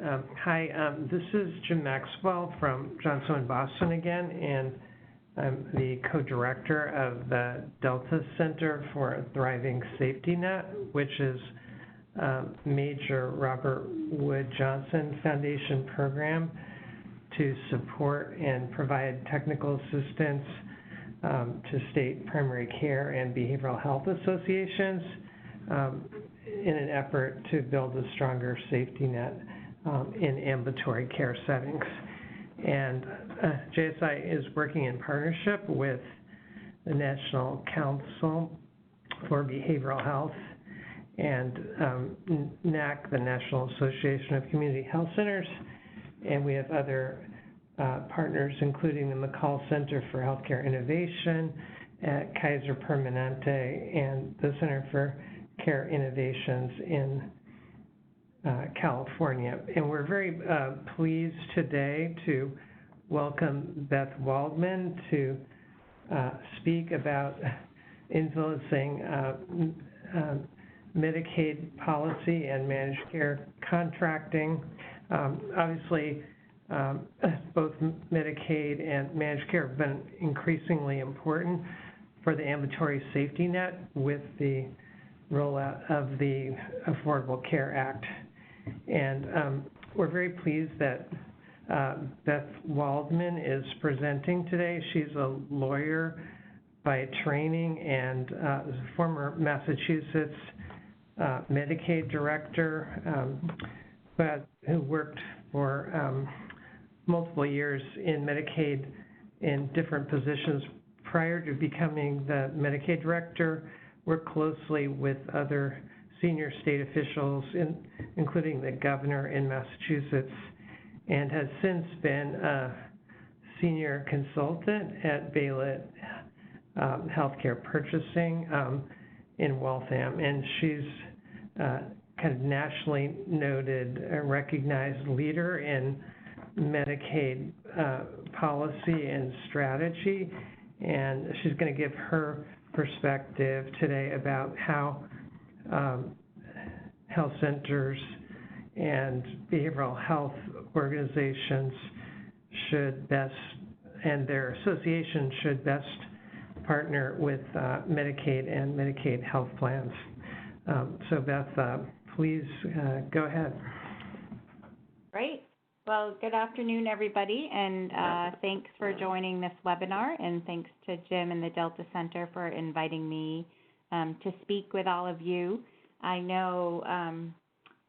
Hi, this is Jim Maxwell from Johnson & Boston again, and I'm the co-director of the Delta Center for a Thriving Safety Net, which is a major Robert Wood Johnson Foundation program to support and provide technical assistance to state primary care and behavioral health associations in an effort to build a stronger safety net in ambulatory care settings. And JSI is working in partnership with the National Council for Behavioral Health and NAC, the National Association of Community Health Centers, and we have other partners, including the McCall Center for Healthcare Innovation at Kaiser Permanente and the Center for Care Innovations in California. And we're very pleased today to welcome Beth Waldman to speak about influencing Medicaid policy and managed care contracting. Obviously, both Medicaid and managed care have been increasingly important for the ambulatory safety net with the rollout of the Affordable Care Act. And we're very pleased that Beth Waldman is presenting today. She's a lawyer by training and is a former Massachusetts Medicaid director, but who worked for multiple years in Medicaid in different positions prior to becoming the Medicaid director. Worked closely with other senior state officials, including the governor in Massachusetts, and has since been a senior consultant at Bailit Healthcare Purchasing in Waltham, and she's kind of nationally noted, recognized leader in Medicaid policy and strategy, and she's going to give her perspective today about how health centers and behavioral health organizations should best, and their associations should best partner with Medicaid and Medicaid health plans. So Beth, please go ahead. Great. Well, good afternoon, everybody, and thanks for joining this webinar, and thanks to Jim and the Delta Center for inviting me to speak with all of you. I know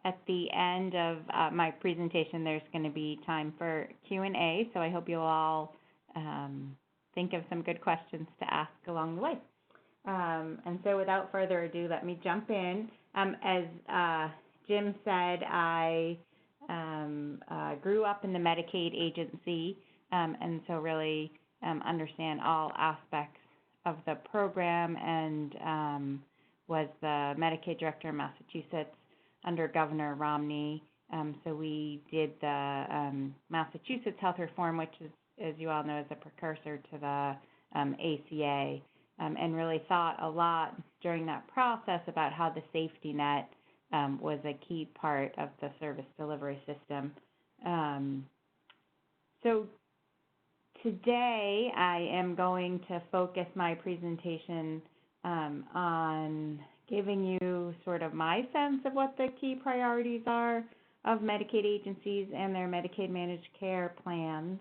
at the end of my presentation there's going to be time for Q&A, so I hope you'll all think of some good questions to ask along the way. And so without further ado, let me jump in. As Jim said, I grew up in the Medicaid agency, and so really understand all aspects of the program, and was the Medicaid director in Massachusetts under Governor Romney. So we did the Massachusetts health reform, which is, as you all know, is a precursor to the ACA, and really thought a lot during that process about how the safety net was a key part of the service delivery system. So today I am going to focus my presentation on giving you sort of my sense of what the key priorities are of Medicaid agencies and their Medicaid managed care plans,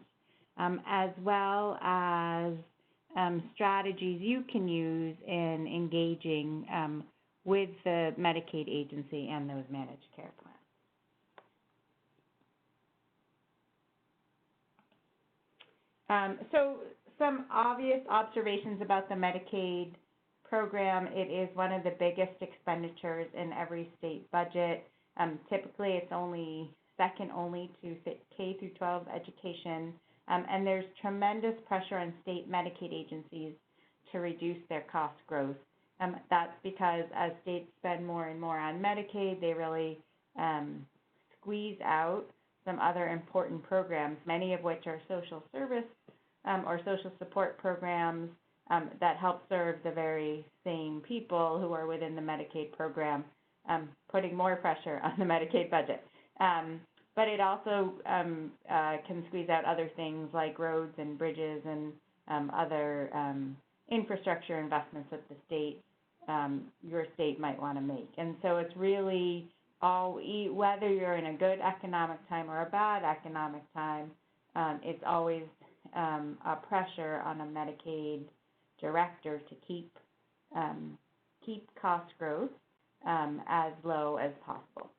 as well as strategies you can use in engaging with the Medicaid agency and those managed care plans. So some obvious observations about the Medicaid program: it is one of the biggest expenditures in every state budget. Typically it's second only to K through 12 education, and there's tremendous pressure on state Medicaid agencies to reduce their cost growth. That's because as states spend more and more on Medicaid, they really squeeze out some other important programs, many of which are social service or social support programs that help serve the very same people who are within the Medicaid program, putting more pressure on the Medicaid budget. but it also can squeeze out other things like roads and bridges and other infrastructure investments that the state, your state might want to make. And so it's really whether you're in a good economic time or a bad economic time, it's always a pressure on a Medicaid director to keep cost growth as low as possible.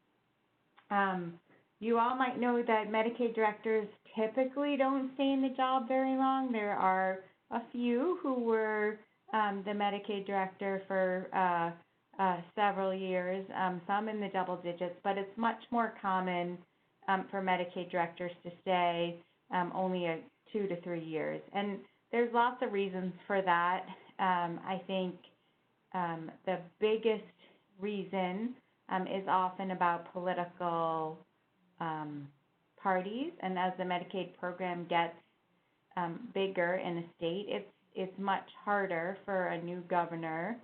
You all might know that Medicaid directors typically don't stay in the job very long. There are a few who were the Medicaid director for several years, some in the double digits, but it's much more common for Medicaid directors to stay only 2 to 3 years. And there's lots of reasons for that. I think the biggest reason is often about political parties, and as the Medicaid program gets bigger in a state, it's much harder for a new governor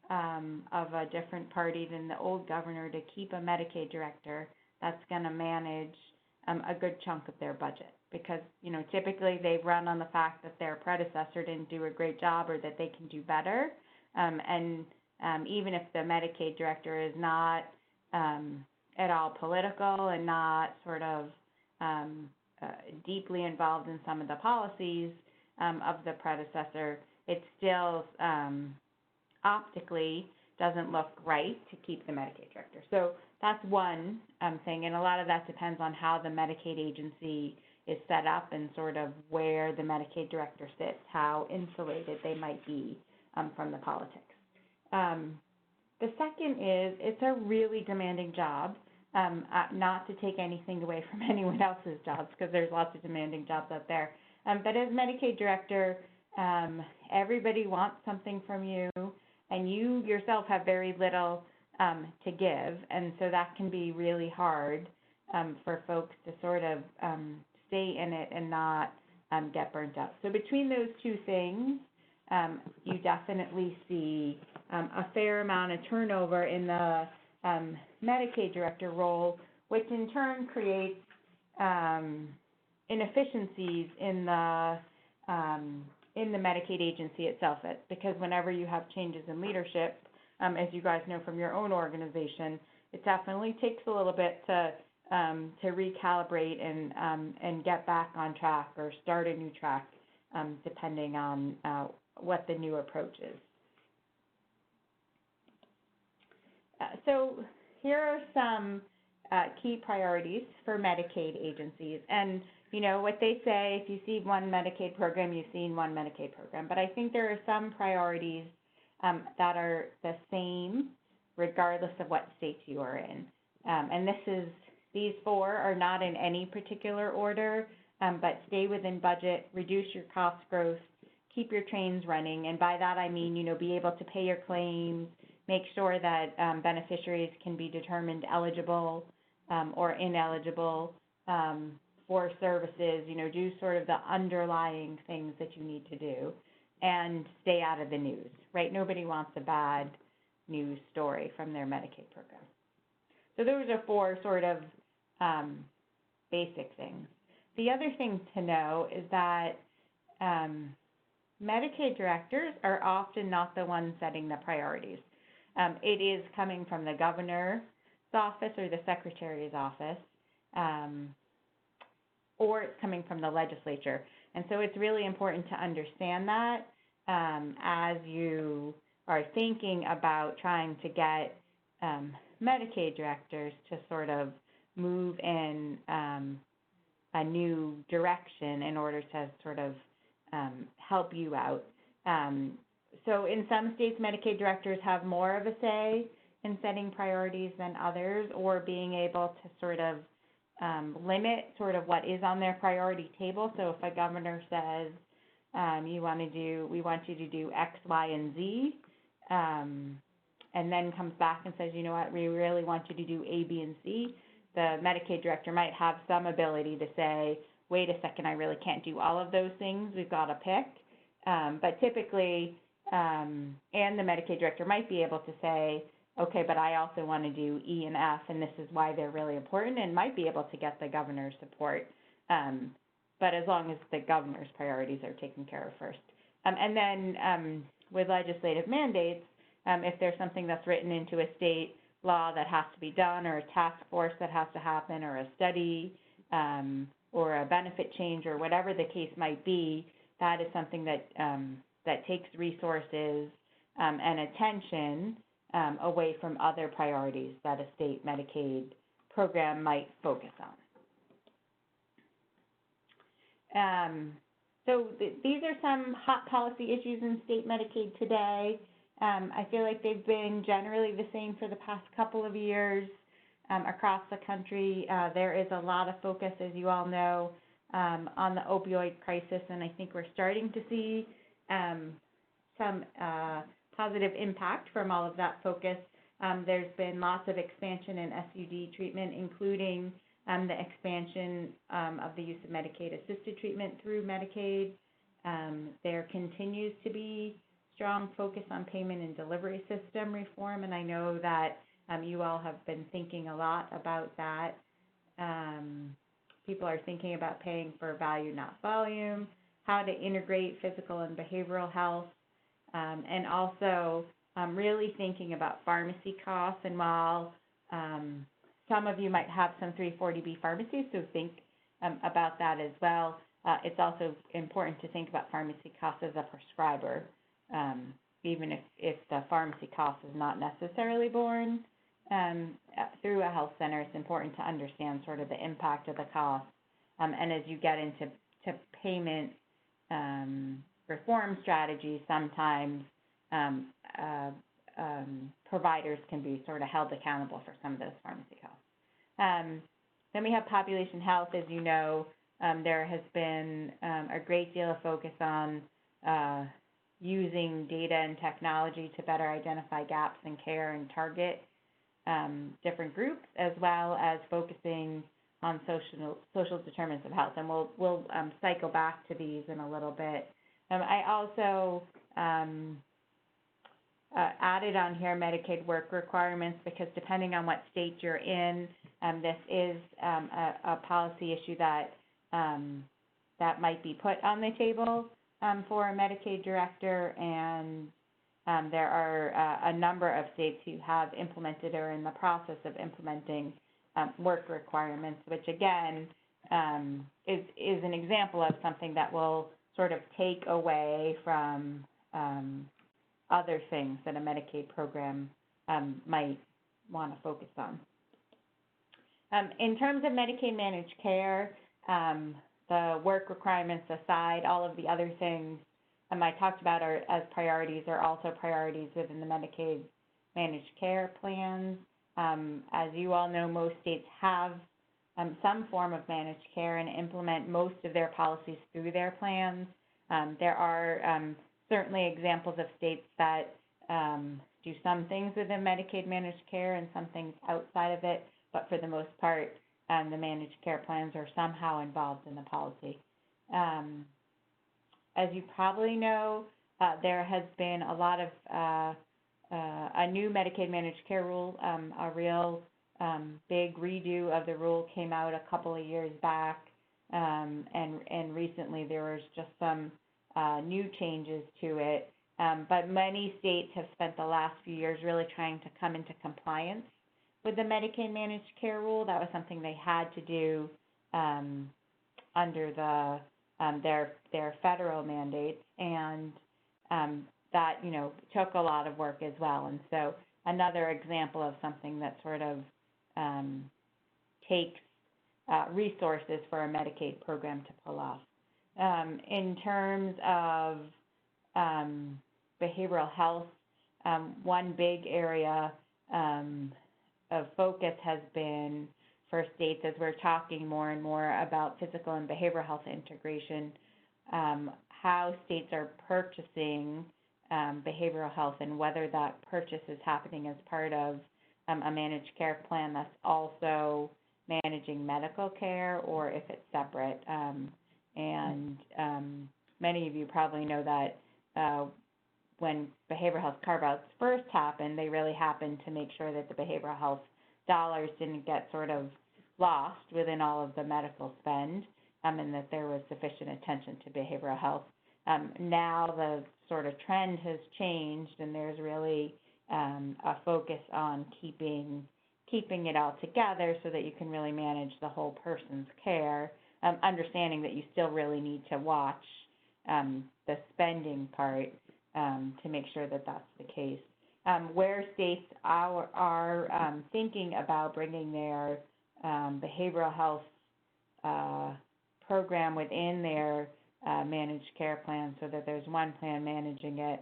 of a different party than the old governor to keep a Medicaid director that's going to manage a good chunk of their budget, because typically they run on the fact that their predecessor didn't do a great job or that they can do better, and even if the Medicaid director is not at all political and not sort of deeply involved in some of the policies of the predecessor, it still optically doesn't look right to keep the Medicaid director. So that's one thing, and a lot of that depends on how the Medicaid agency is set up and sort of where the Medicaid director sits, how insulated they might be from the politics. The second is it's a really demanding job, not to take anything away from anyone else's jobs, because there's lots of demanding jobs out there. But as Medicaid director, everybody wants something from you, and you yourself have very little to give, and so that can be really hard for folks to sort of stay in it and not get burnt out. So between those two things, you definitely see a fair amount of turnover in the Medicaid director role, which in turn creates inefficiencies in the Medicaid agency itself. Because whenever you have changes in leadership, as you guys know from your own organization, it definitely takes a little bit to recalibrate and get back on track or start a new track, depending on what the new approach is. So here are some key priorities for Medicaid agencies. And, what they say, if you see one Medicaid program, you've seen one Medicaid program. But I think there are some priorities that are the same regardless of what state you are in. And these 4 are not in any particular order, but stay within budget, reduce your cost growth, keep your trains running. And by that I mean, be able to pay your claims, make sure that beneficiaries can be determined eligible or ineligible for services, do sort of the underlying things that you need to do, and stay out of the news, right? Nobody wants a bad news story from their Medicaid program. So those are 4 sort of basic things. The other thing to know is that Medicaid directors are often not the ones setting the priorities. It is coming from the governor's office or the secretary's office, or it's coming from the legislature. And so it's really important to understand that as you are thinking about trying to get Medicaid directors to sort of move in a new direction in order to sort of help you out. So in some states, Medicaid directors have more of a say in setting priorities than others, or being able to sort of limit sort of what is on their priority table. So if a governor says, we want you to do X, Y, and Z, and then comes back and says, we really want you to do A, B, and C, the Medicaid director might have some ability to say, wait a second, I really can't do all of those things, we've got to pick. But typically, and the Medicaid director might be able to say, okay, but I also want to do E and F, and this is why they're really important, and might be able to get the governor's support, but as long as the governor's priorities are taken care of first. And then with legislative mandates, if there's something that's written into a state law that has to be done, or a task force that has to happen, or a study, or a benefit change, or whatever the case might be, that is something that that takes resources and attention away from other priorities that a state Medicaid program might focus on. So these are some hot policy issues in state Medicaid today. I feel like they've been generally the same for the past couple of years across the country. There is a lot of focus, as you all know, on the opioid crisis, and I think we're starting to see some positive impact from all of that focus. There's been lots of expansion in SUD treatment, including the expansion of the use of Medicaid-assisted treatment through Medicaid. There continues to be strong focus on payment and delivery system reform, and I know that you all have been thinking a lot about that. People are thinking about paying for value, not volume, how to integrate physical and behavioral health, and also really thinking about pharmacy costs. And while some of you might have some 340B pharmacies, so think about that as well, it's also important to think about pharmacy costs as a prescriber, even if the pharmacy cost is not necessarily borne through a health center. It's important to understand sort of the impact of the cost. And as you get into payment reform strategies, sometimes providers can be sort of held accountable for some of those pharmacy costs. Then we have population health. As you know, there has been a great deal of focus on using data and technology to better identify gaps in care and target different groups, as well as focusing on social determinants of health. And we'll cycle back to these in a little bit. I also added on here Medicaid work requirements, because depending on what state you're in, this is a policy issue that that might be put on the table for a Medicaid director, and there are a number of states who have implemented or are in the process of implementing work requirements, which again is an example of something that will sort of take away from other things that a Medicaid program might want to focus on. In terms of Medicaid managed care, the work requirements aside, all of the other things I talked about as priorities are also priorities within the Medicaid managed care plans. As you all know, most states have some form of managed care and implement most of their policies through their plans. There are certainly examples of states that do some things within Medicaid managed care and some things outside of it, but for the most part, the managed care plans are somehow involved in the policy. As you probably know, there has been a lot of a new Medicaid managed care rule. A real big redo of the rule came out a couple of years back, and recently there was just some new changes to it. But many states have spent the last few years really trying to come into compliance with the Medicaid managed care rule. That was something they had to do under the their federal mandates, and that took a lot of work as well. And so another example of something that sort of takes resources for a Medicaid program to pull off. In terms of behavioral health, one big area of focus has been for states, as we're talking more and more about physical and behavioral health integration, how states are purchasing behavioral health and whether that purchase is happening as part of a managed care plan that's also managing medical care, or if it's separate. And many of you probably know that when behavioral health carve-outs first happened, they really happened to make sure that the behavioral health dollars didn't get sort of lost within all of the medical spend, and that there was sufficient attention to behavioral health. Now the sort of trend has changed, and there's really a focus on keeping it all together so that you can really manage the whole person's care, understanding that you still really need to watch the spending part to make sure that that's the case. Where states are thinking about bringing their behavioral health program within their managed care plan so that there's one plan managing it,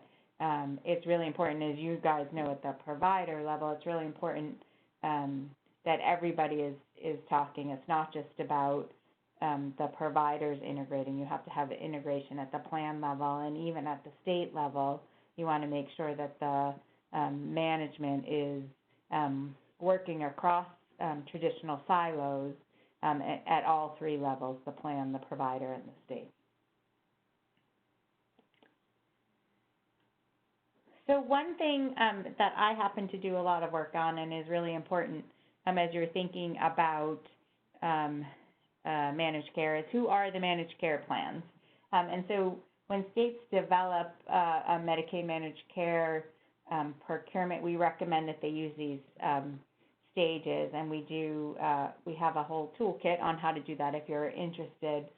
it's really important, as you guys know at the provider level, it's really important that everybody is talking. It's not just about the providers integrating. You have to have the integration at the plan level, and even at the state level, you want to make sure that the management is working across traditional silos at all three levels, the plan, the provider, and the state. So one thing that I happen to do a lot of work on and is really important as you're thinking about managed care is who are the managed care plans. And so when states develop a Medicaid managed care procurement, we recommend that they use these stages, and we have a whole toolkit on how to do that if you're interested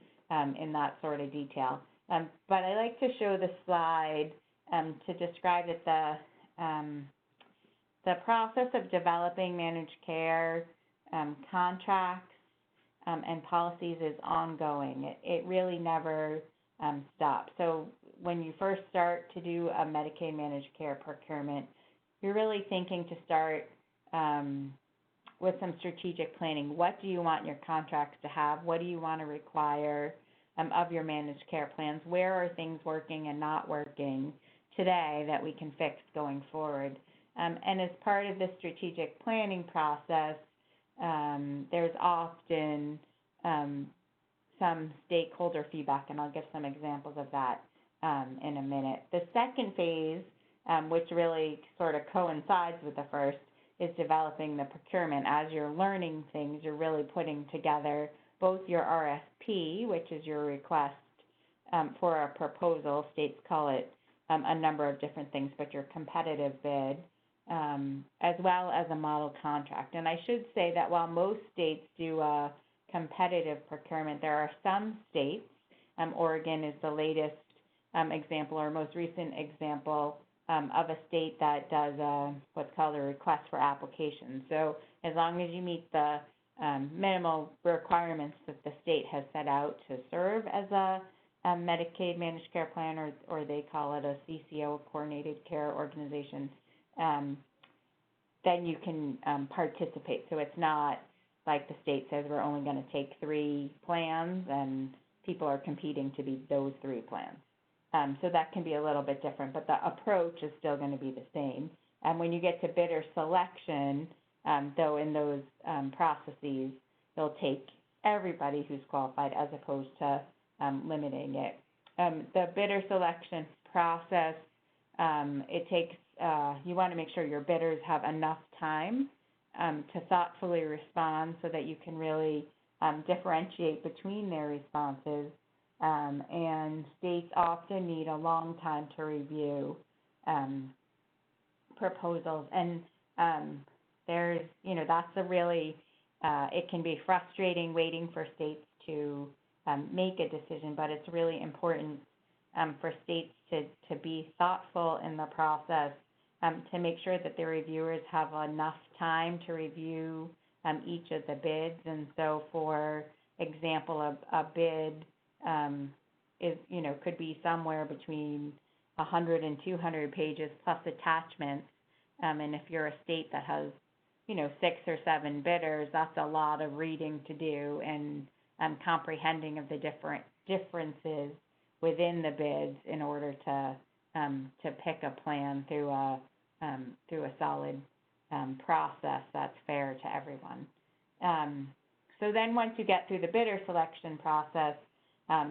in that sort of detail. But I like to show the slide to describe that the process of developing managed care contracts and policies is ongoing. It really never stops. So when you first start to do a Medicaid managed care procurement, you're really thinking to start with some strategic planning. What do you want your contracts to have? What do you want to require of your managed care plans? Where are things working and not working today that we can fix going forward? And as part of the strategic planning process, there's often some stakeholder feedback, and I'll give some examples of that in a minute. The second phase, which really sort of coincides with the first, is developing the procurement. As you're learning things, you're really putting together both your RFP, which is your request for a proposal. States call it a number of different things, but your competitive bid, as well as a model contract. And I should say that while most states do a competitive procurement, there are some states, Oregon is the latest example or most recent example of a state that does what's called a request for application. So as long as you meet the minimal requirements that the state has set out to serve as a Medicaid managed care plan, or they call it a CCO, coordinated care organization, then you can participate. So it's not like the state says we're only going to take 3 plans and people are competing to be those 3 plans. So that can be a little bit different, but the approach is still going to be the same. And when you get to bidder selection, though, in those processes, they'll take everybody who's qualified as opposed to limiting it. The bidder selection process, it takes, you want to make sure your bidders have enough time to thoughtfully respond so that you can really differentiate between their responses. And states often need a long time to review proposals. And there's, that's a really, it can be frustrating waiting for states to make a decision, but it's really important for states to be thoughtful in the process, to make sure that the reviewers have enough time to review each of the bids. And so, for example, a bid is, could be somewhere between 100 and 200 pages plus attachments. And if you're a state that has, 6 or 7 bidders, that's a lot of reading to do and comprehending of the differences within the bids in order to pick a plan through a solid process that's fair to everyone. So then once you get through the bidder selection process,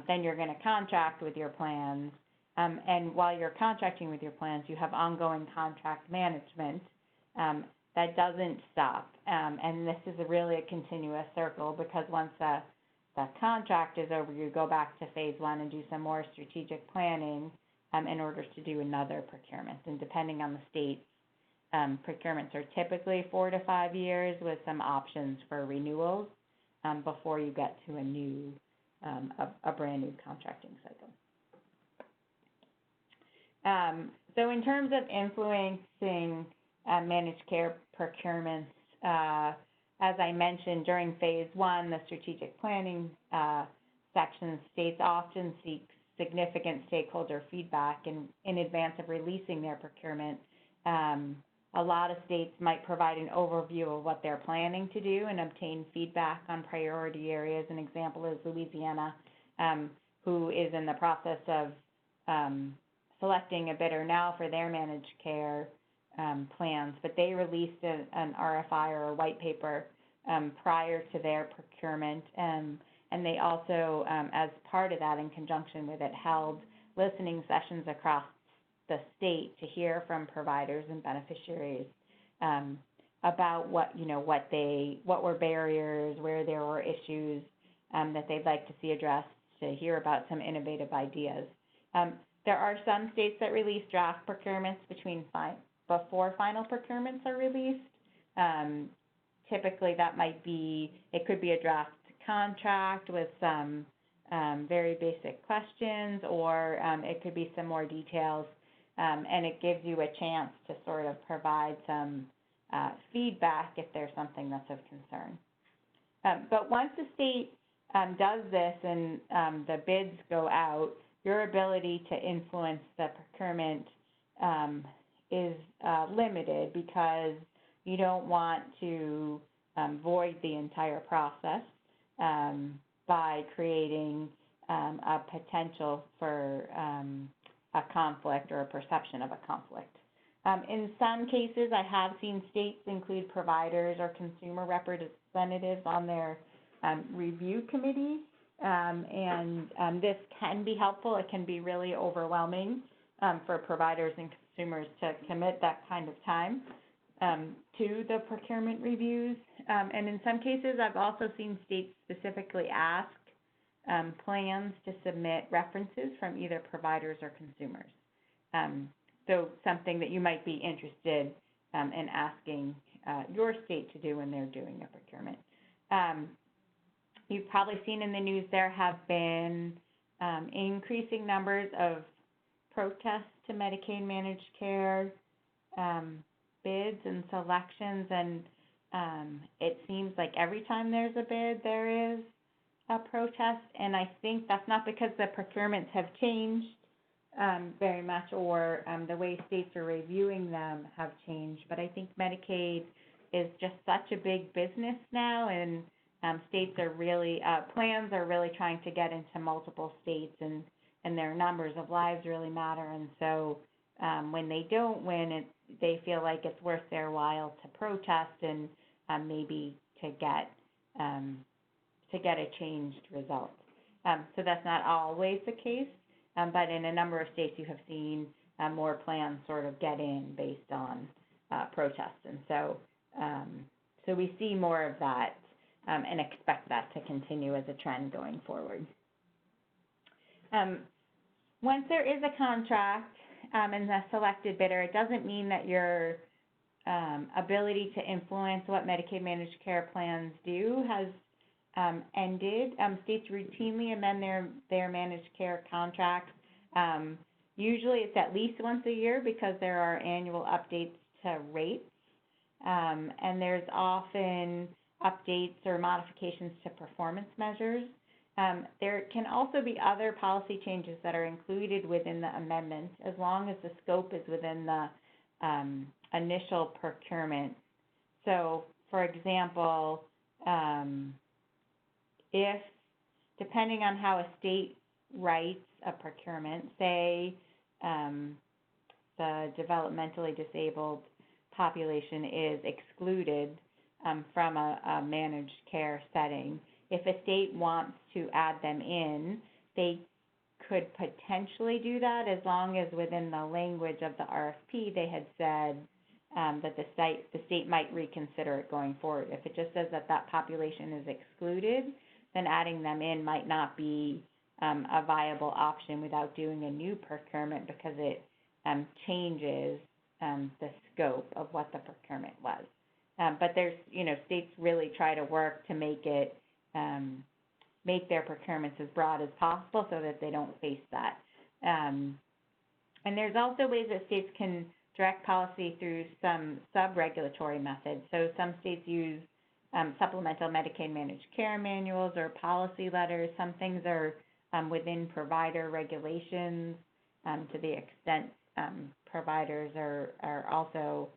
then you're going to contract with your plans, And while you're contracting with your plans, you have ongoing contract management that doesn't stop. And this is really a continuous circle, because once the contract is over, you go back to phase one and do some more strategic planning in order to do another procurement. And depending on the state, procurements are typically 4 to 5 years, with some options for renewals before you get to a brand new contracting cycle. So in terms of influencing managed care procurements, as I mentioned, during phase one, the strategic planning section, states often seek significant stakeholder feedback in advance of releasing their procurement. A lot of states might provide an overview of what they're planning to do and obtain feedback on priority areas. An example is Louisiana, who is in the process of selecting a bidder now for their managed care plans, but they released an RFI or a white paper prior to their procurement, and they also, as part of that, in conjunction with it, held listening sessions across the state to hear from providers and beneficiaries about what were barriers, where there were issues that they'd like to see addressed, to hear about some innovative ideas. There are some states that release draft procurements before final procurements are released. Typically that it could be a draft contract with some very basic questions, or it could be some more details, and it gives you a chance to sort of provide some feedback if there's something that's of concern. But once the state does this and the bids go out, your ability to influence the procurement is limited, because you don't want to void the entire process by creating a potential for a conflict or a perception of a conflict. In some cases, I have seen states include providers or consumer representatives on their review committees, and this can be helpful. It can be really overwhelming for providers and consumers to commit that kind of time to the procurement reviews. And in some cases, I've also seen states specifically ask plans to submit references from either providers or consumers. So something that you might be interested in asking your state to do when they're doing a procurement. You've probably seen in the news there have been increasing numbers of protests to Medicaid managed care bids and selections, and it seems like every time there's a bid, there is a protest, and I think that's not because the procurements have changed very much, or the way states are reviewing them have changed, but I think Medicaid is just such a big business now, and states are really, plans are really trying to get into multiple states, and their numbers of lives really matter, and so when they don't win, they feel like it's worth their while to protest and maybe to get a changed result. So that's not always the case, but in a number of states you have seen more plans sort of get in based on protests, and so we see more of that and expect that to continue as a trend going forward. Once there is a contract and a selected bidder, it doesn't mean that your ability to influence what Medicaid managed care plans do has ended. States routinely amend their managed care contracts. Usually it's at least once a year, because there are annual updates to rates, and there's often updates or modifications to performance measures. There can also be other policy changes that are included within the amendment, as long as the scope is within the initial procurement. So, for example, if, depending on how a state writes a procurement, say the developmentally disabled population is excluded from a managed care setting, if a state wants to add them in, they could potentially do that as long as within the language of the RFP they had said that the state might reconsider it going forward. If it just says that that population is excluded, then adding them in might not be a viable option without doing a new procurement, because it changes the scope of what the procurement was. But there's, states really try to work to make it, make their procurements as broad as possible so that they don't face that. And there's also ways that states can direct policy through some sub-regulatory methods. So some states use supplemental Medicaid managed care manuals or policy letters. Some things are within provider regulations to the extent providers are also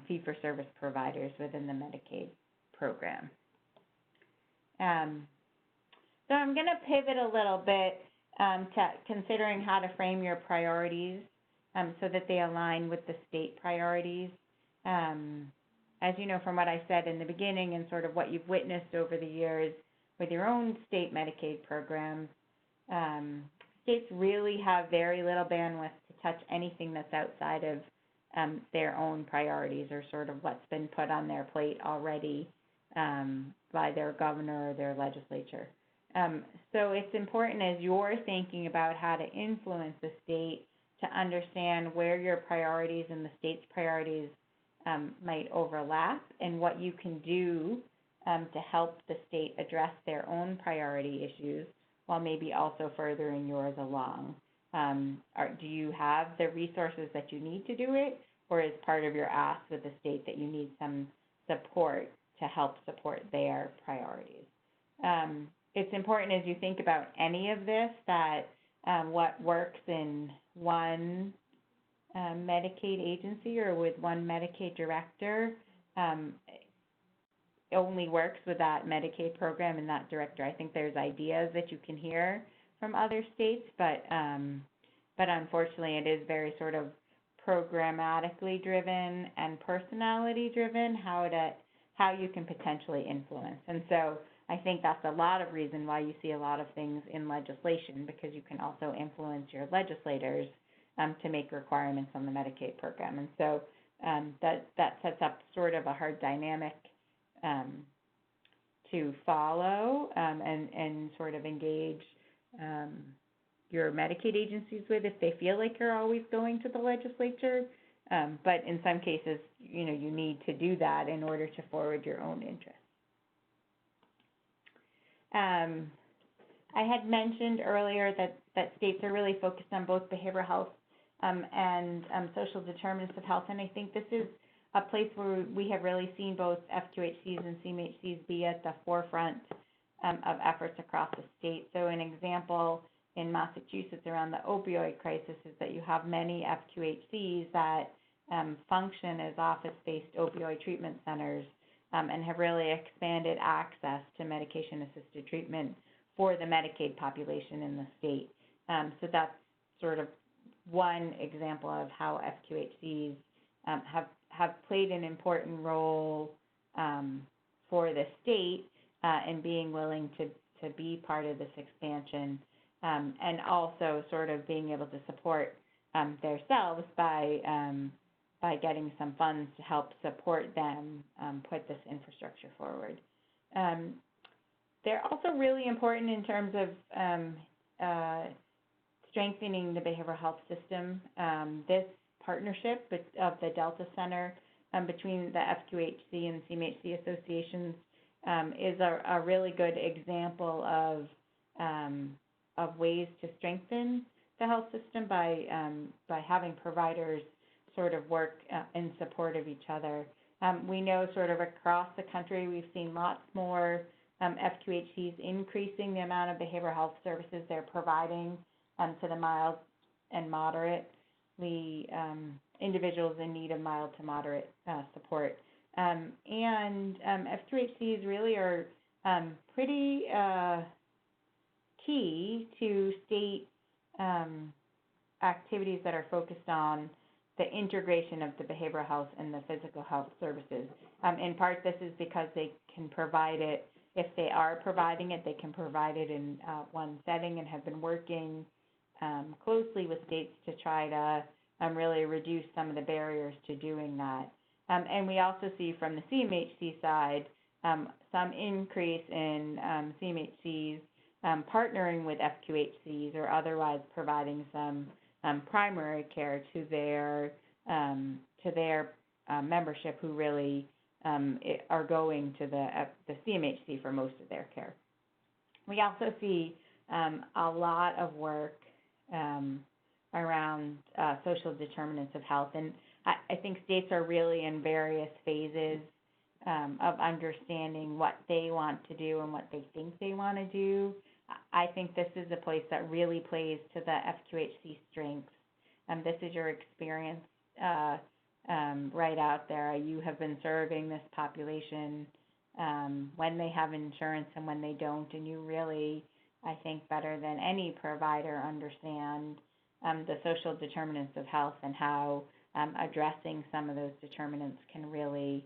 fee-for-service providers within the Medicaid program. So I'm going to pivot a little bit to considering how to frame your priorities so that they align with the state priorities. As you know from what I said in the beginning and sort of what you've witnessed over the years with your own state Medicaid programs, states really have very little bandwidth to touch anything that's outside of their own priorities or sort of what's been put on their plate already by their governor or their legislature. So it's important as you're thinking about how to influence the state to understand where your priorities and the state's priorities might overlap and what you can do to help the state address their own priority issues while maybe also furthering yours along. Do you have the resources that you need to do it, or is part of your ask with the state that you need some support to help support their priorities? It's important as you think about any of this that what works in one Medicaid agency or with one Medicaid director only works with that Medicaid program and that director. I think there's ideas that you can hear from other states, but unfortunately it is very sort of programmatically driven and personality driven how you can potentially influence. And so I think that's a lot of reason why you see a lot of things in legislation, because you can also influence your legislators to make requirements on the Medicaid program. And so that sets up sort of a hard dynamic to follow and sort of engage your Medicaid agencies with if they feel like you're always going to the legislature. But in some cases, you need to do that in order to forward your own interests. I had mentioned earlier that states are really focused on both behavioral health and social determinants of health, and I think this is a place where we have really seen both FQHCs and CMHCs be at the forefront of efforts across the state. So an example in Massachusetts around the opioid crisis is that you have many FQHCs that function as office-based opioid treatment centers and have really expanded access to medication-assisted treatment for the Medicaid population in the state. So that's sort of one example of how FQHCs have played an important role for the state in being willing to be part of this expansion, and also sort of being able to support themselves by getting some funds to help support them put this infrastructure forward. They're also really important in terms of strengthening the behavioral health system. This partnership of the Delta Center between the FQHC and CMHC associations is a really good example of ways to strengthen the health system by having providers sort of work in support of each other. We know sort of across the country we've seen lots more FQHCs increasing the amount of behavioral health services they're providing to the mild and moderately individuals in need of mild to moderate support. And FQHCs really are pretty key to state activities that are focused on the integration of the behavioral health and the physical health services. In part, this is because they can provide it, if they are providing it, they can provide it in one setting and have been working closely with states to try to really reduce some of the barriers to doing that. And we also see from the CMHC side some increase in CMHCs partnering with FQHCs or otherwise providing some primary care to their membership who really are going to the CMHC for most of their care. We also see a lot of work around social determinants of health, and I think states are really in various phases of understanding what they want to do and what they think they want to do. I think this is a place that really plays to the FQHC strengths. This is your experience right out there. You have been serving this population when they have insurance and when they don't, and you really, I think, better than any provider understand the social determinants of health and how addressing some of those determinants can really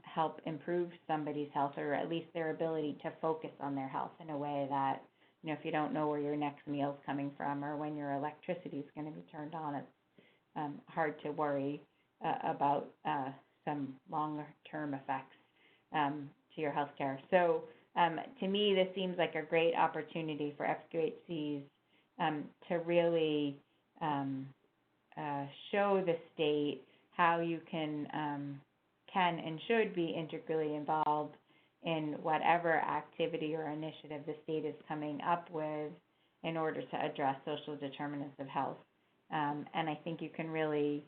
help improve somebody's health, or at least their ability to focus on their health in a way that, if you don't know where your next meal's coming from or when your electricity is going to be turned on, it's hard to worry about some longer-term effects to your health care. So to me, this seems like a great opportunity for FQHCs to really show the state how you can and should be integrally involved in whatever activity or initiative the state is coming up with in order to address social determinants of health. And I think you can really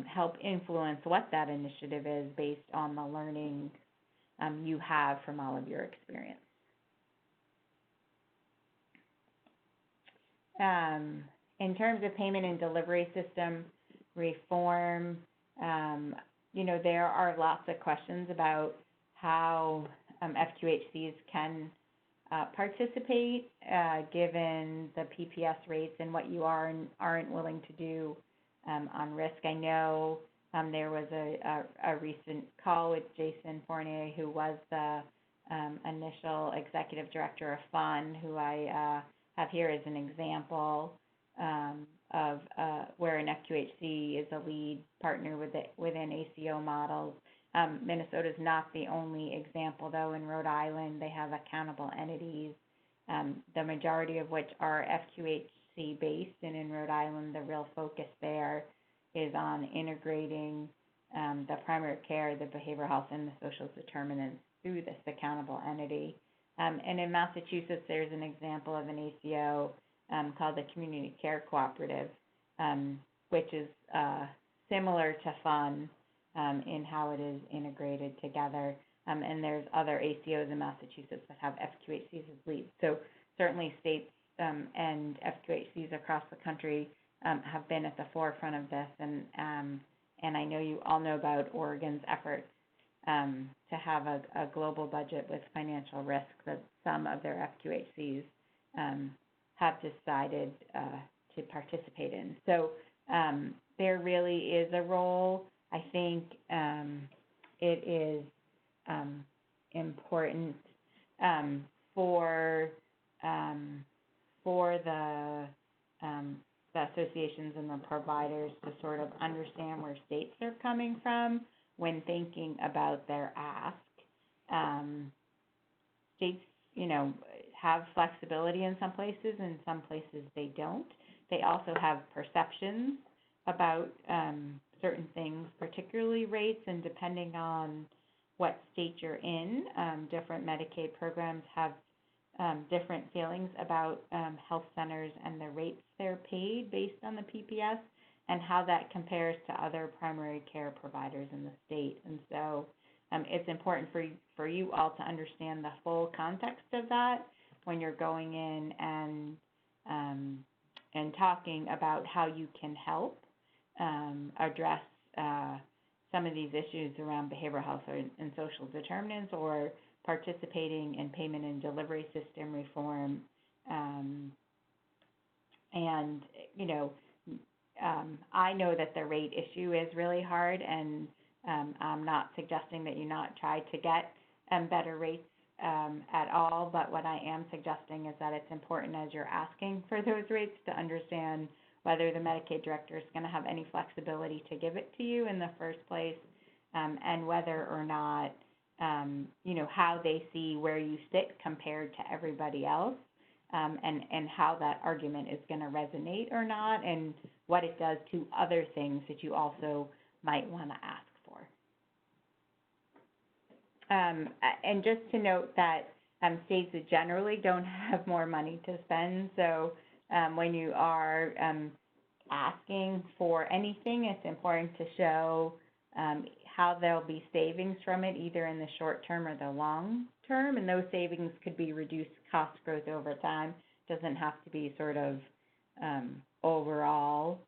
help influence what that initiative is based on the learning you have from all of your experience. In terms of payment and delivery system reform, there are lots of questions about how FQHCs can participate given the PPS rates and what you are and aren't willing to do on risk. I know there was a recent call with Jason Fournier, who was the initial executive director of FUN, who I have here as an example of where an FQHC is a lead partner within ACO models. Minnesota is not the only example, though. In Rhode Island, they have accountable entities, the majority of which are FQHC based, and in Rhode Island, the real focus there is on integrating the primary care, the behavioral health, and the social determinants through this accountable entity. And in Massachusetts, there's an example of an ACO called the Community Care Cooperative, which is similar to FUN in how it is integrated together. And there's other ACOs in Massachusetts that have FQHCs as leads. So certainly states and FQHCs across the country have been at the forefront of this. And I know you all know about Oregon's efforts to have a global budget with financial risk that some of their FQHCs have decided to participate in. So there really is a role. I think it is important for the associations and the providers to sort of understand where states are coming from when thinking about their ask. States, have flexibility in some places, and some places they don't. They also have perceptions about certain things, particularly rates, and depending on what state you're in, different Medicaid programs have different feelings about health centers and the rates they're paid based on the PPS and how that compares to other primary care providers in the state. And so it's important for you all to understand the full context of that when you're going in and talking about how you can help address some of these issues around behavioral health and social determinants, or participating in payment and delivery system reform. I know that the rate issue is really hard, and I'm not suggesting that you not try to get better rates at all, but what I am suggesting is that it's important as you're asking for those rates to understand whether the Medicaid director is going to have any flexibility to give it to you in the first place, and whether or not, how they see where you sit compared to everybody else, and how that argument is going to resonate or not, and what it does to other things that you also might want to ask for. And just to note that states that generally don't have more money to spend, so when you are asking for anything, it's important to show how there'll be savings from it, either in the short term or the long term, and those savings could be reduced cost growth over time. Doesn't have to be sort of overall,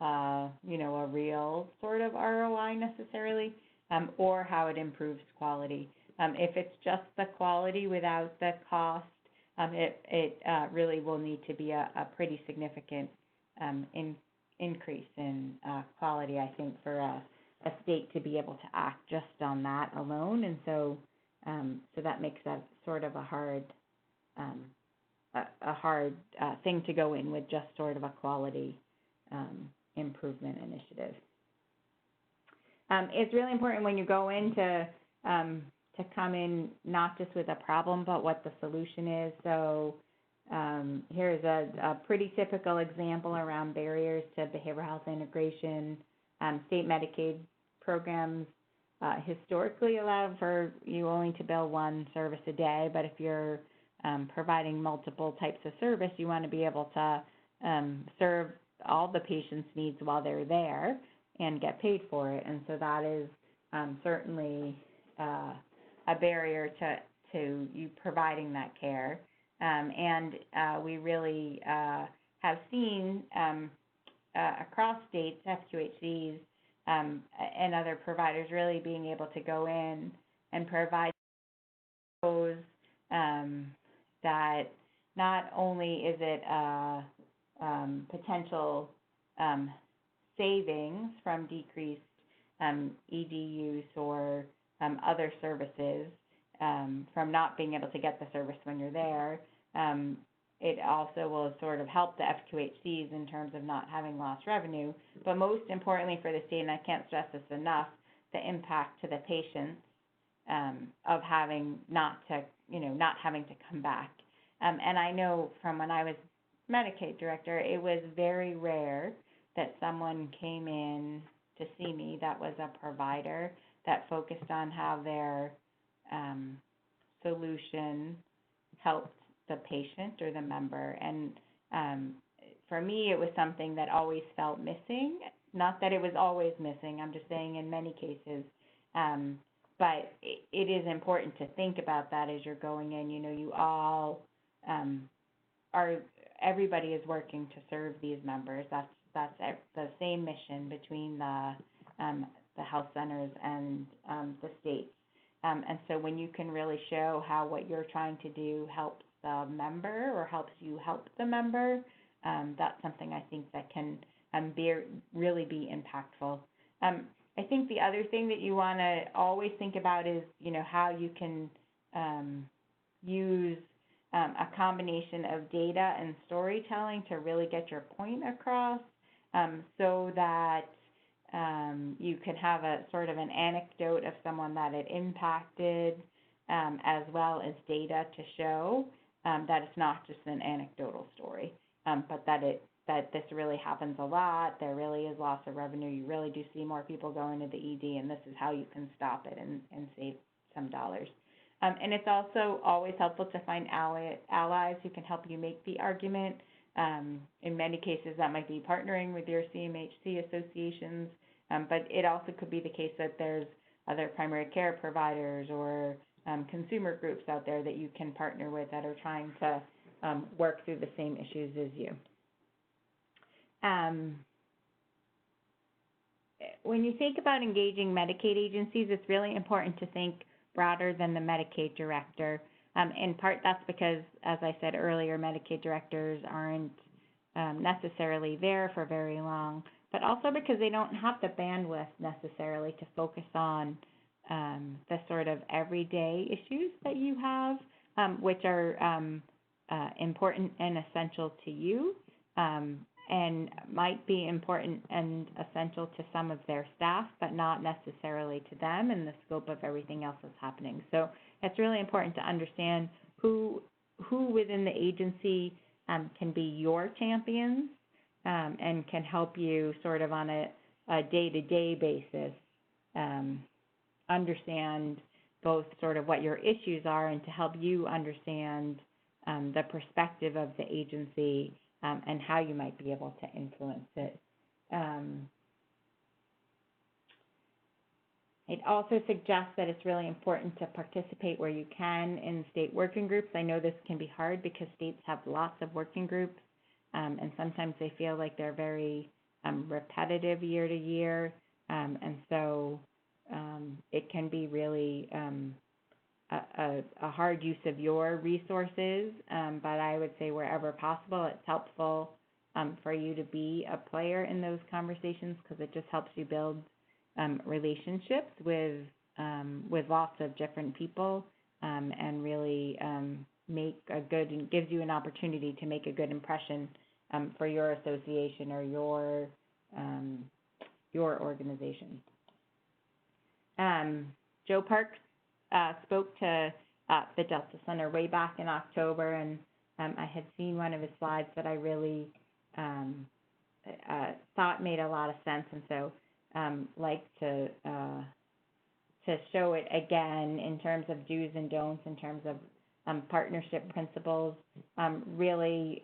a real sort of ROI necessarily, or how it improves quality. If it's just the quality without the cost, it really will need to be a pretty significant increase in quality, I think, for a state to be able to act just on that alone. And so that makes that sort of a hard thing to go in with just sort of a quality improvement initiative. It's really important when you go in to come in not just with a problem, but what the solution is. So here's a pretty typical example around barriers to behavioral health integration. State Medicaid programs historically allow for you only to bill one service a day, but if you're providing multiple types of service, you want to be able to serve all the patient's needs while they're there and get paid for it. And so that is certainly a barrier to you providing that care. And we really have seen across states, FQHCs, and other providers really being able to go in and provide those that not only is it potential savings from decreased ED use or other services from not being able to get the service when you're there, it also will sort of help the FQHCs in terms of not having lost revenue. But most importantly for the state, and I can't stress this enough, the impact to the patients of having not having to come back. And I know from when I was Medicaid director, it was very rare that someone came in to see me that was a provider that focused on how their solution helped the patient or the member. And for me, it was something that always felt missing. Not that it was always missing, I'm just saying in many cases. But it is important to think about that as you're going in. You all everybody is working to serve these members. That's the same mission between the health centers and the states. And so when you can really show how what you're trying to do helps the member or helps you help the member, that's something I think that can really be impactful. I think the other thing that you want to always think about is, how you can use a combination of data and storytelling to really get your point across, so that you can have a sort of an anecdote of someone that it impacted, as well as data to show that it's not just an anecdotal story, but that this really happens a lot. There really is loss of revenue. You really do see more people going to the ED, and this is how you can stop it and save some dollars. And it's also always helpful to find allies who can help you make the argument. In many cases, that might be partnering with your CMHC associations, but it also could be the case that there's other primary care providers or consumer groups out there that you can partner with that are trying to work through the same issues as you. When you think about engaging Medicaid agencies, it's really important to think broader than the Medicaid director. In part, that's because, as I said earlier, Medicaid directors aren't necessarily there for very long, but also because they don't have the bandwidth necessarily to focus on the sort of everyday issues that you have, which are important and essential to you, and might be important and essential to some of their staff, but not necessarily to them in the scope of everything else that's happening. So it's really important to understand who within the agency can be your champions and can help you sort of on a day-to-day basis understand both sort of what your issues are and to help you understand the perspective of the agency and how you might be able to influence it. I'd also suggest that it's really important to participate where you can in state working groups. I know this can be hard because states have lots of working groups, and sometimes they feel like they're very repetitive year to year, and so it can be really a hard use of your resources, but I would say wherever possible, it's helpful for you to be a player in those conversations because it just helps you build relationships with lots of different people and really make a good, and gives you an opportunity to make a good impression for your association or your organization. Joe Parks spoke to the Delta Center way back in October, and I had seen one of his slides that I really thought made a lot of sense, and so like to show it again in terms of do's and don'ts, in terms of partnership principles. Really,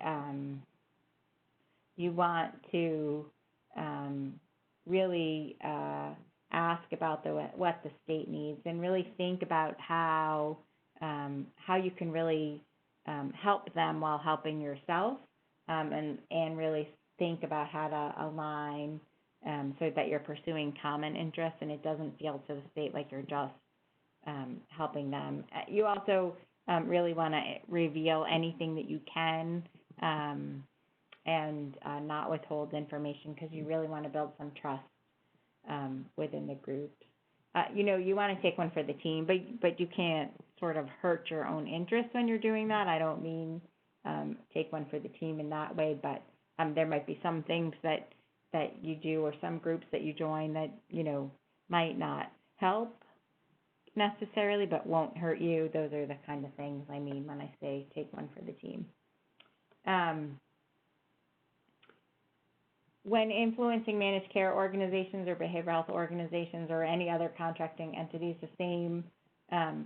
you want to really ask about what the state needs, and really think about how you can really help them while helping yourself, and really think about how to align so that you're pursuing common interests and it doesn't feel to the state like you're just helping them. You also really want to reveal anything that you can and not withhold information, because you really want to build some trust within the group. You want to take one for the team, but you can't sort of hurt your own interests when you're doing that. I don't mean take one for the team in that way, but there might be some things that you do or some groups that you join that, might not help necessarily, but won't hurt you. Those are the kind of things I mean when I say take one for the team. When influencing managed care organizations or behavioral health organizations or any other contracting entities, the same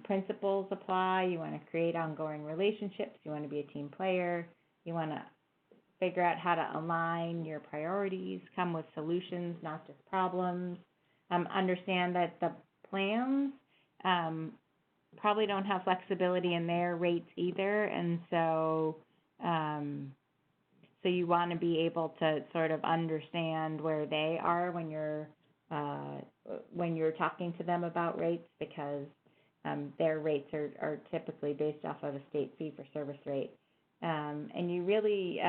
principles apply. You want to create ongoing relationships. You want to be a team player. You want to figure out how to align your priorities, come with solutions, not just problems. Understand that the plans probably don't have flexibility in their rates either, and so you want to be able to sort of understand where they are when you're talking to them about rates, because their rates are typically based off of a state fee-for-service rate. And you really,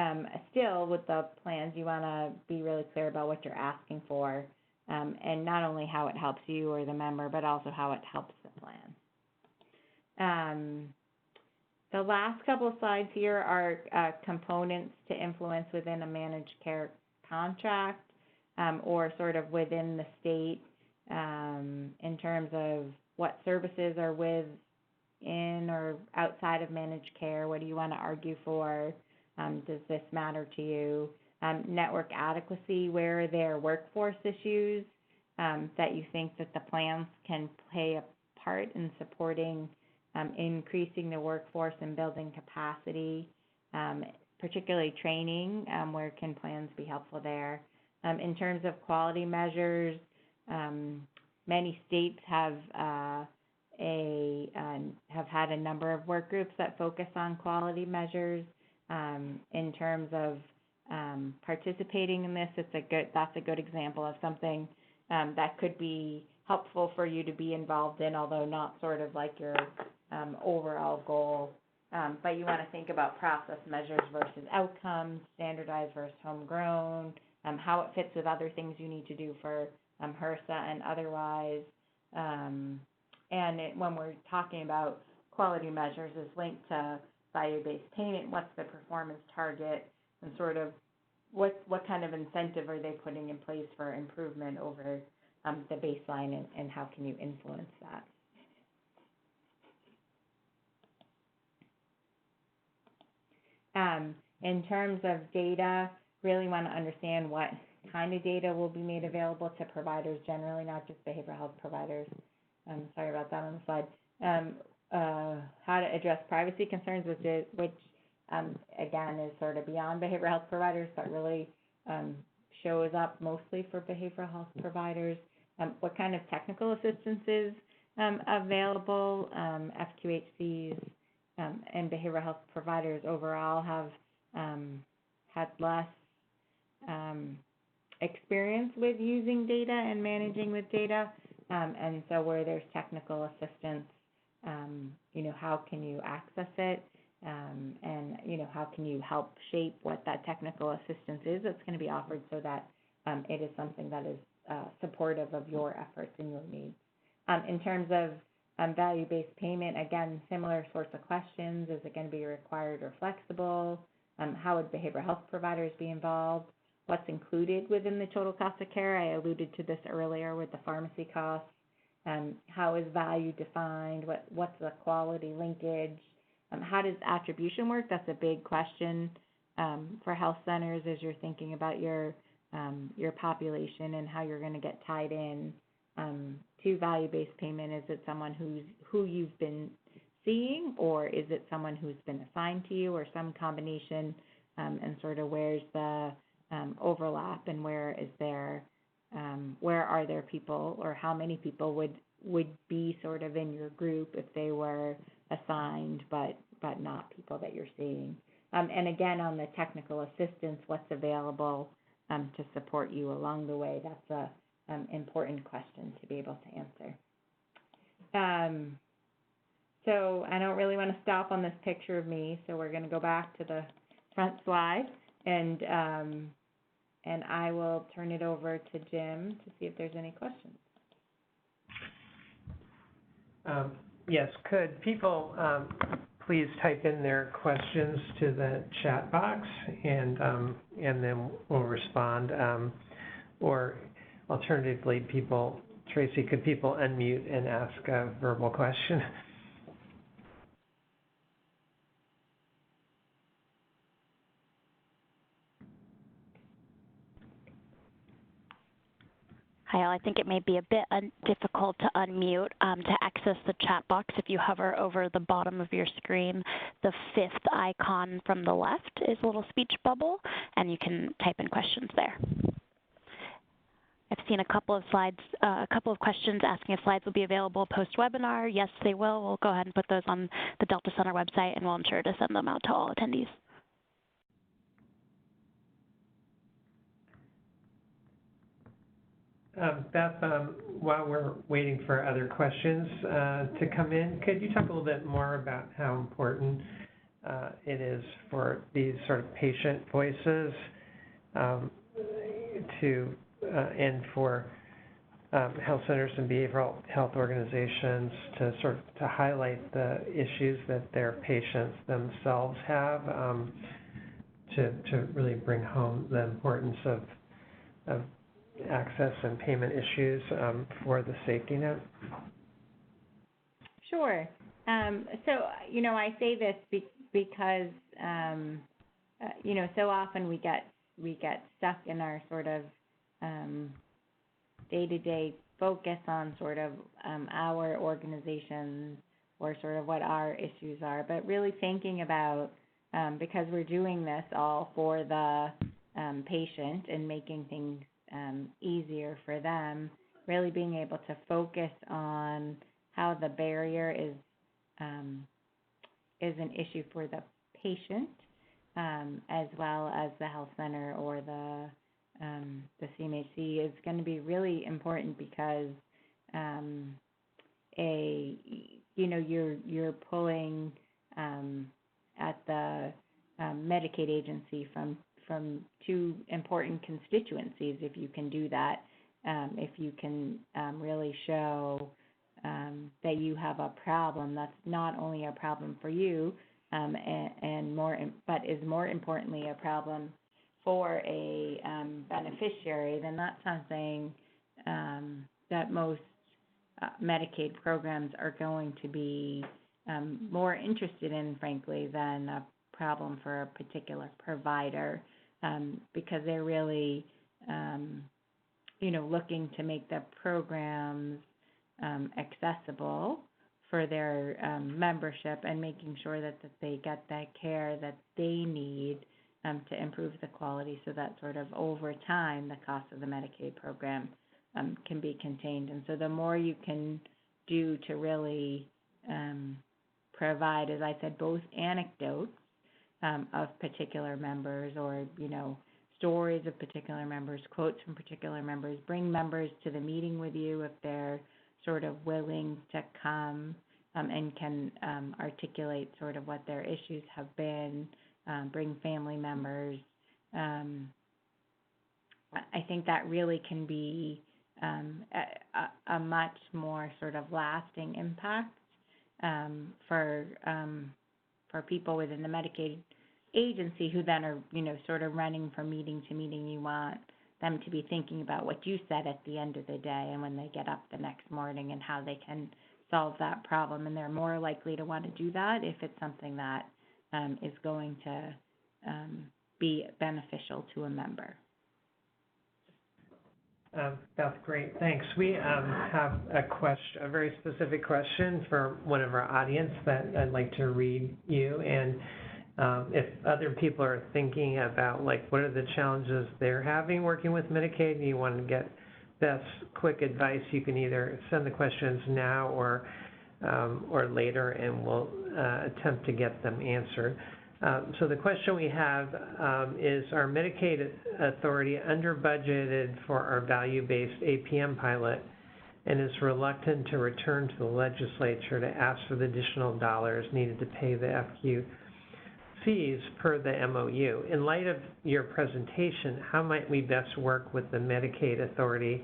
still with the plans, you want to be really clear about what you're asking for, and not only how it helps you or the member, but also how it helps the plan. The last couple of slides here are components to influence within a managed care contract or sort of within the state in terms of what services are within or outside of managed care. What do you want to argue for? Does this matter to you? Network adequacy, where are there workforce issues that you think that the plans can play a part in supporting increasing the workforce and building capacity, particularly training, where can plans be helpful there? In terms of quality measures, many states have had a number of work groups that focus on quality measures. In terms of participating in this, that's a good example of something that could be helpful for you to be involved in, although not sort of like your overall goal. But you want to think about process measures versus outcomes, standardized versus homegrown, how it fits with other things you need to do for HRSA and otherwise, when we're talking about quality measures, is linked to value-based payment. What's the performance target, and sort of what kind of incentive are they putting in place for improvement over the baseline, and how can you influence that? In terms of data, really want to understand what kind of data will be made available to providers generally, not just behavioral health providers. Sorry about that on the slide. How to address privacy concerns, which again, is sort of beyond behavioral health providers, but really shows up mostly for behavioral health providers. What kind of technical assistance is available? FQHCs and behavioral health providers overall have had less experience with using data and managing with data, and so where there's technical assistance, how can you access it? And, how can you help shape what that technical assistance is that's going to be offered so that it is something that is supportive of your efforts and your needs. In terms of value-based payment, again, similar sorts of questions. Is it going to be required or flexible? How would behavioral health providers be involved? What's included within the total cost of care? I alluded to this earlier with the pharmacy costs. How is value defined? What's the quality linkage? How does attribution work? That's a big question for health centers as you're thinking about your population and how you're going to get tied in to value-based payment. Is it someone who you've been seeing, or is it someone who's been assigned to you, or some combination? And sort of where's the overlap, and where are there people, or how many people would be sort of in your group if they were assigned, but not people that you're seeing. And again, on the technical assistance, what's available to support you along the way? That's an important question to be able to answer. So I don't really want to stop on this picture of me, so we're going to go back to the front slide, and I will turn it over to Jim to see if there's any questions. Yes, could people please type in their questions to the chat box, and then we'll respond. Or alternatively, Tracy, could people unmute and ask a verbal question? Hi, all. I think it may be a bit difficult to unmute. To access the chat box, if you hover over the bottom of your screen, the fifth icon from the left is a little speech bubble, and you can type in questions there. I've seen a couple of slides, a couple of questions asking if slides will be available post-webinar. Yes, they will. We'll go ahead and put those on the Delta Center website, and we'll ensure to send them out to all attendees. Beth, while we're waiting for other questions to come in, could you talk a little bit more about how important it is for these sort of patient voices and for health centers and behavioral health organizations to highlight the issues that their patients themselves have, to really bring home the importance of access and payment issues for the safety net? Sure. So, I say this because, so often we get stuck in our sort of day-to-day focus on sort of our organizations or sort of what our issues are, but really thinking about, because we're doing this all for the patient and making things easier for them, really being able to focus on how the barrier is an issue for the patient, as well as the health center or the CMHC, is going to be really important, because you're pulling at the Medicaid agency from two important constituencies. If you can do that, if you can really show that you have a problem that's not only a problem for you, but is more importantly a problem for a beneficiary, then that's something that most Medicaid programs are going to be more interested in, frankly, than a problem for a particular provider, because they're really, looking to make the programs accessible for their membership and making sure that they get that care that they need to improve the quality, so that sort of over time the cost of the Medicaid program can be contained. And so the more you can do to really provide, as I said, both anecdotes of particular members, or, stories of particular members, quotes from particular members, bring members to the meeting with you if they're sort of willing to come and can articulate sort of what their issues have been, bring family members. I think that really can be a much more sort of lasting impact for people within the Medicaid agency who then are, sort of running from meeting to meeting. You want them to be thinking about what you said at the end of the day and when they get up the next morning, and how they can solve that problem. And they're more likely to want to do that if it's something that is going to be beneficial to a member. Beth, great, thanks. We have a very specific question for one of our audience that I'd like to read you. And if other people are thinking about, like, what are the challenges they're having working with Medicaid, and you want to get Beth's quick advice, you can either send the questions now or later, and we'll attempt to get them answered. So the question we have is, our Medicaid authority under budgeted for our value-based APM pilot and is reluctant to return to the legislature to ask for the additional dollars needed to pay the FQHCs per the MOU. In light of your presentation, how might we best work with the Medicaid authority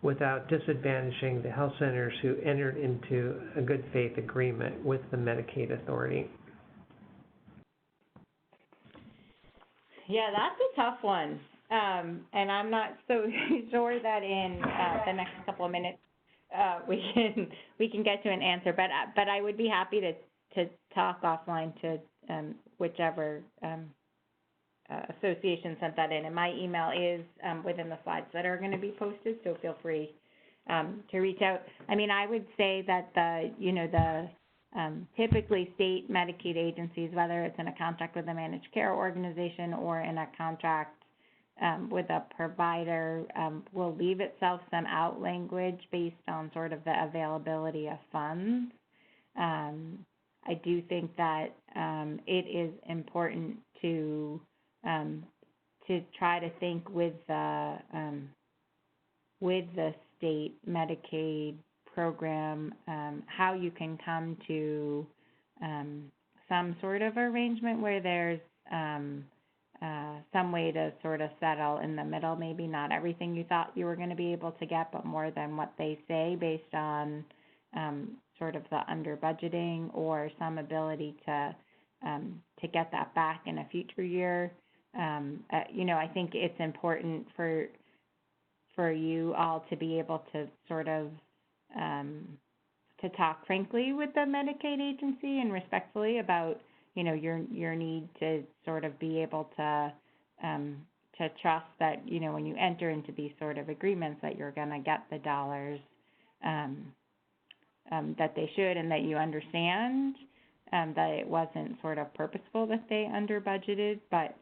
without disadvantaging the health centers who entered into a good faith agreement with the Medicaid authority? Yeah, that's a tough one, and I'm not so sure that in the next couple of minutes we can get to an answer. But I would be happy to talk offline to whichever association sent that in, and my email is within the slides that are going to be posted. So feel free to reach out. I mean, I would say that the typically state Medicaid agencies, whether it's in a contract with a managed care organization or in a contract with a provider, will leave itself some out language based on sort of the availability of funds. I do think that it is important to try to think with the state Medicaid program, how you can come to some sort of arrangement where there's some way to sort of settle in the middle, maybe not everything you thought you were going to be able to get, but more than what they say, based on sort of the under budgeting or some ability to get that back in a future year. I think it's important for you all to be able to sort of to talk frankly with the Medicaid agency and respectfully about, your need to sort of be able to trust that, when you enter into these sort of agreements, that you're going to get the dollars that they should, and that you understand that it wasn't sort of purposeful that they under budgeted, but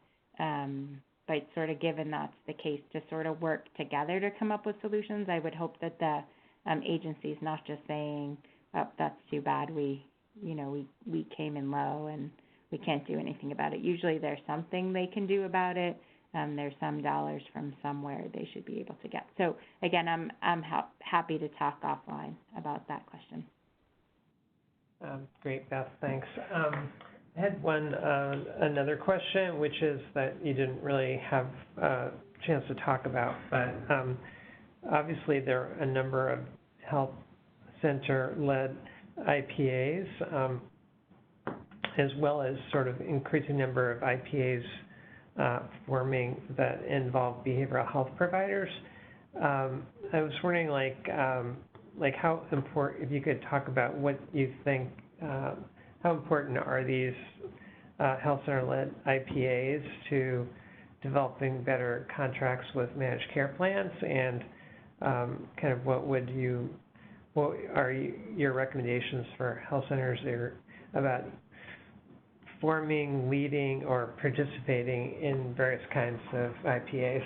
sort of given that's the case, to sort of work together to come up with solutions. I would hope that the agency is not just saying, oh, that's too bad, we came in low and we can't do anything about it. Usually there's something they can do about it. There's some dollars from somewhere they should be able to get. So again, I'm happy to talk offline about that question. Great, Beth, thanks. I had another question, which is that you didn't really have a chance to talk about, but obviously there are a number of health center-led IPAs, as well as sort of increasing number of IPAs forming that involve behavioral health providers. I was wondering, like how important, if you could talk about what you think, how important are these health center-led IPAs to developing better contracts with managed care plans, and kind of what are your recommendations for health centers about forming, leading, or participating in various kinds of IPAs?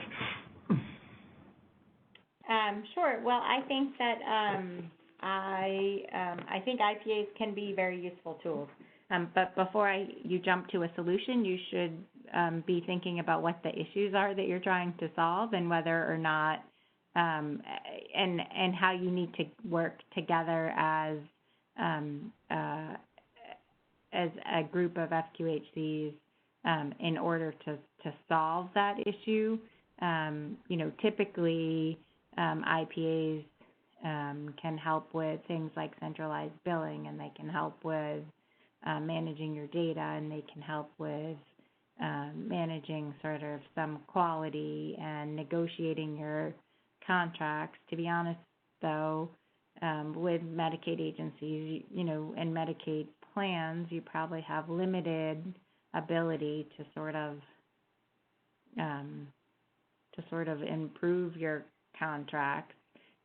Sure. Well, I think that I think IPAs can be very useful tools. But before you jump to a solution, you should be thinking about what the issues are that you're trying to solve, and whether or not, and how you need to work together as a group of FQHCs in order to solve that issue. Typically IPAs can help with things like centralized billing, and they can help with managing your data, and they can help with managing sort of some quality and negotiating your contracts. To be honest, though, with Medicaid agencies, and Medicaid plans, you probably have limited ability to sort of improve your contracts.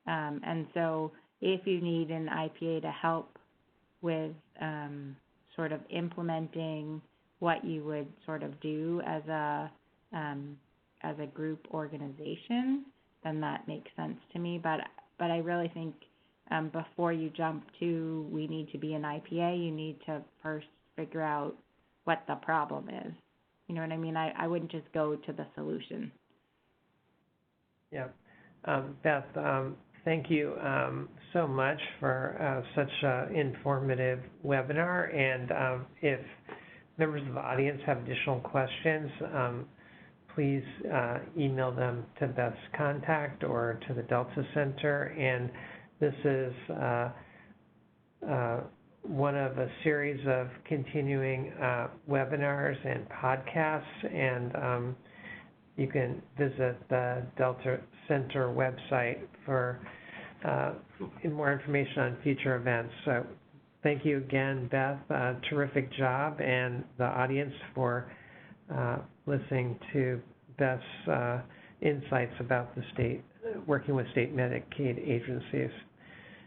And so if you need an IPA to help with sort of implementing what you would sort of do as a group organization, then that makes sense to me. But I really think before you jump to we need to be an IPA, you need to first figure out what the problem is. You know what I mean? I wouldn't just go to the solution. Yeah. Beth, thank you so much for such an informative webinar. And if members of the audience have additional questions, please email them to Beth's contact or to the Delta Center. And this is one of a series of continuing webinars and podcasts, and you can visit the Delta Center website for more information on future events. So thank you again, Beth. Terrific job, and the audience for listening to Beth's insights about the state, working with state Medicaid agencies.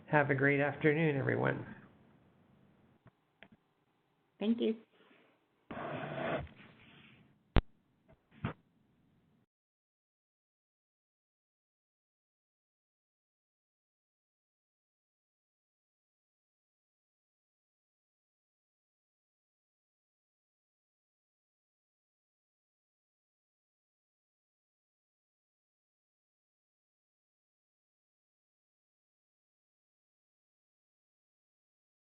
Have a great afternoon, everyone. Thank you.